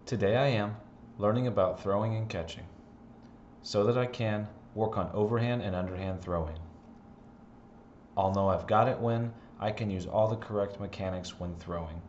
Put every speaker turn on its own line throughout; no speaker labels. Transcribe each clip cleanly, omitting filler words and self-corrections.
Today I am learning about throwing and catching so that I can work on overhand and underhand throwing. I'll know I've got it when I can use all the correct mechanics when throwing.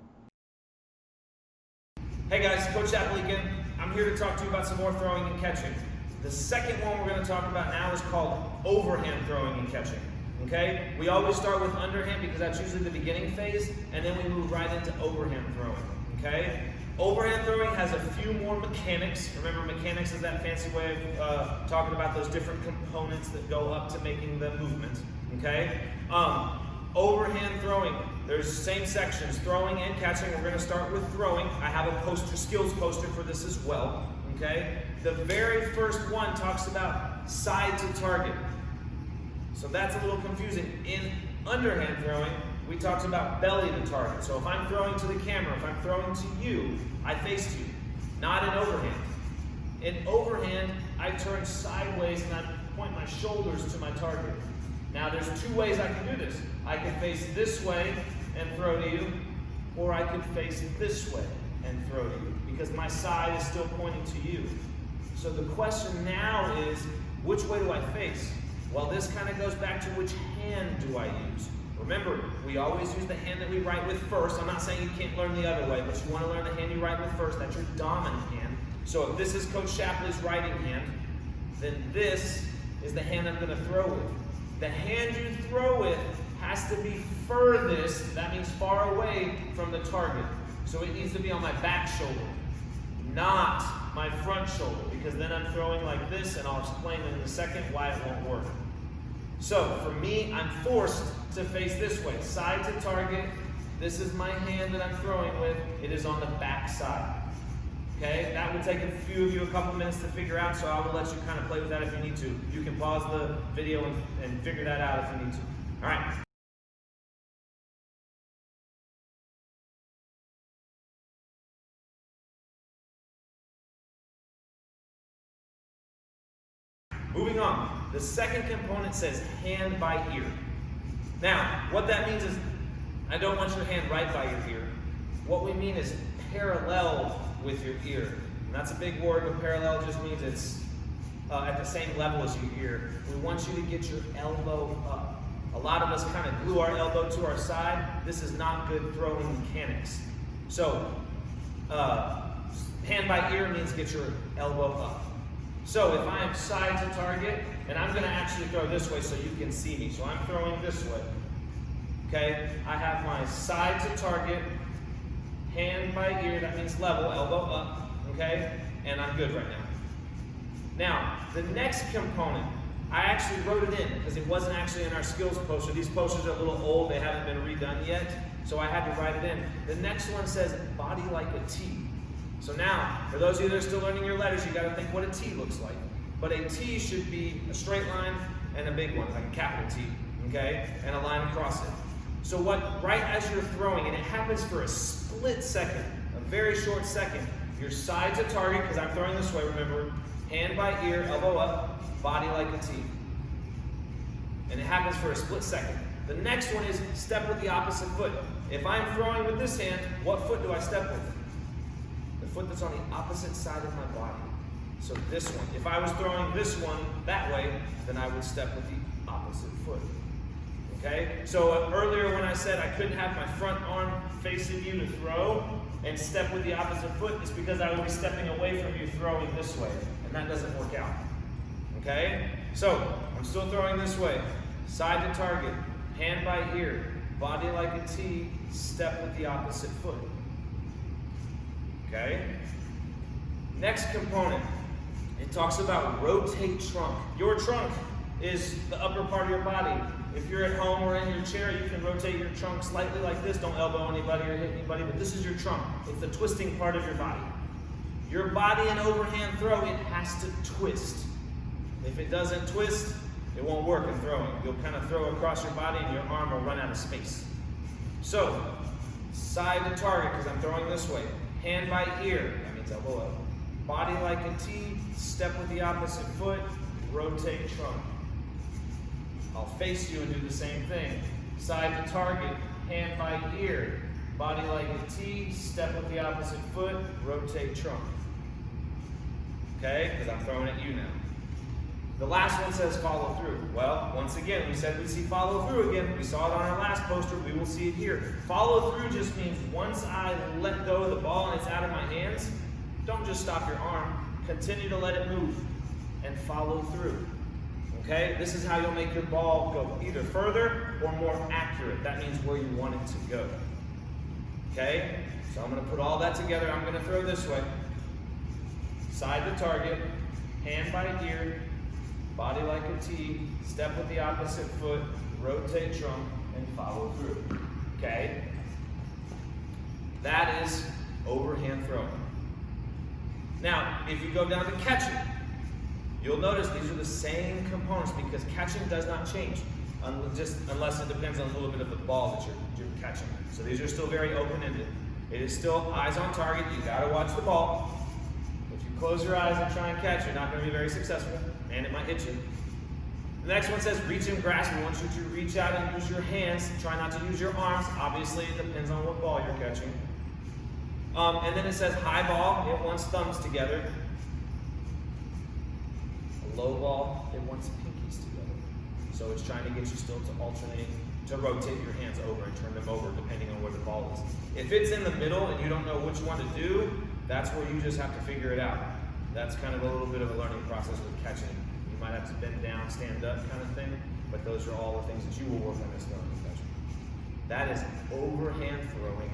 Hey guys, Coach Shapley again. I'm here to talk to you about some more throwing and catching. The second one we're going to talk about now is called overhand throwing and catching. Okay? We always start with underhand because that's usually the beginning phase, and then we move right into overhand throwing. Okay? Overhand throwing has a few more mechanics. Remember, mechanics is that fancy way of talking about those different components that go up to making the movement. Okay? Overhand throwing, there's same sections, throwing and catching. We're going to start with throwing. I have a poster, skills poster for this as well. Okay? The very first one talks about side to target. So that's a little confusing. In underhand throwing, we talked about belly to target. So if I'm throwing to the camera, if I'm throwing to you, I face you, not in overhand. In overhand, I turn sideways and I point my shoulders to my target. Now there's two ways I can do this. I can face this way and throw to you, or I could face this way and throw to you, because my side is still pointing to you. So the question now is, which way do I face? Well, this kind of goes back to which hand do I use. Remember, we always use the hand that we write with first. I'm not saying you can't learn the other way, but you want to learn the hand you write with first. That's your dominant hand. So if this is Coach Shapley's writing hand, then this is the hand I'm going to throw with. The hand you throw with has to be furthest, that means far away from the target. So it needs to be on my back shoulder, not my front shoulder, because then I'm throwing like this, and I'll explain in a second why it won't work. So for me, I'm forced to face this way, side to target. This is my hand that I'm throwing with. It is on the back side. Okay, that will take a few of you a couple minutes to figure out, so I will let you kind of play with that if you need to. You can pause the video and figure that out if you need to. All right. Moving on, the second component says hand by ear. Now, what that means is, I don't want your hand right by your ear. What we mean is parallel with your ear. And that's a big word, but parallel just means it's at the same level as your ear. We want you to get your elbow up. A lot of us kind of glue our elbow to our side. This is not good throwing mechanics. So, hand by ear means get your elbow up. So if I am side to target, and I'm going to actually throw this way so you can see me. So I'm throwing this way. Okay? I have my side to target, hand by ear, that means level, elbow up. Okay? And I'm good right now. Now, the next component, I actually wrote it in because it wasn't actually in our skills poster. These posters are a little old, they haven't been redone yet, so I had to write it in. The next one says body like a T. So now, for those of you that are still learning your letters, you got to think what a T looks like. But a T should be a straight line and a big one, like a capital T, okay? And a line across it. So right as you're throwing, and it happens for a split second, a very short second, your side to target, because I'm throwing this way, remember, hand by ear, elbow up, body like a T. And it happens for a split second. The next one is step with the opposite foot. If I'm throwing with this hand, what foot do I step with? The foot that's on the opposite side of my body. So this one. If I was throwing this one that way, then I would step with the opposite foot. Okay? So earlier when I said I couldn't have my front arm facing you to throw and step with the opposite foot, it's because I would be stepping away from you throwing this way. And that doesn't work out. Okay? So, I'm still throwing this way. Side to target, hand by ear, body like a T, step with the opposite foot. Okay? Next component, it talks about rotate trunk. Your trunk is the upper part of your body. If you're at home or in your chair, you can rotate your trunk slightly like this. Don't elbow anybody or hit anybody, but this is your trunk. It's the twisting part of your body. Your body in overhand throw, it has to twist. If it doesn't twist, it won't work in throwing. You'll kind of throw across your body and your arm will run out of space. So, side to target, because I'm throwing this way. Hand by ear, that means elbow up. Body like a T, step with the opposite foot, rotate trunk. I'll face you and do the same thing. Side to target, hand by ear, body like a T, step with the opposite foot, rotate trunk. Okay, because I'm throwing at you now. The last one says follow through. Well, once again, we said we see follow through again. We saw it on our last poster. We will see it here. Follow through just means once I let go of the ball and it's out of my hands, don't just stop your arm. Continue to let it move and follow through. Okay? This is how you'll make your ball go either further or more accurate. That means where you want it to go. Okay? So I'm going to put all that together. I'm going to throw this way. Side the target, hand by ear, body like a T, step with the opposite foot, rotate trunk, and follow through. Okay? That is overhand throwing. Now, if you go down to catching, you'll notice these are the same components because catching does not change, unless it depends on a little bit of the ball that you're catching. So these are still very open-ended. It is still eyes on target. You got to watch the ball. If you close your eyes and try and catch, you're not going to be very successful, and it might hit you. The next one says reach and grasp. We want you to reach out and use your hands. Try not to use your arms. Obviously, it depends on what ball you're catching. And then it says high ball, it wants thumbs together. A low ball, it wants pinkies together. So it's trying to get you still to alternate, to rotate your hands over and turn them over depending on where the ball is. If it's in the middle and you don't know which one to do, that's where you just have to figure it out. That's kind of a little bit of a learning process with catching. You might have to bend down, stand up kind of thing, but those are all the things that you will work on this learning catching. That is overhand throwing.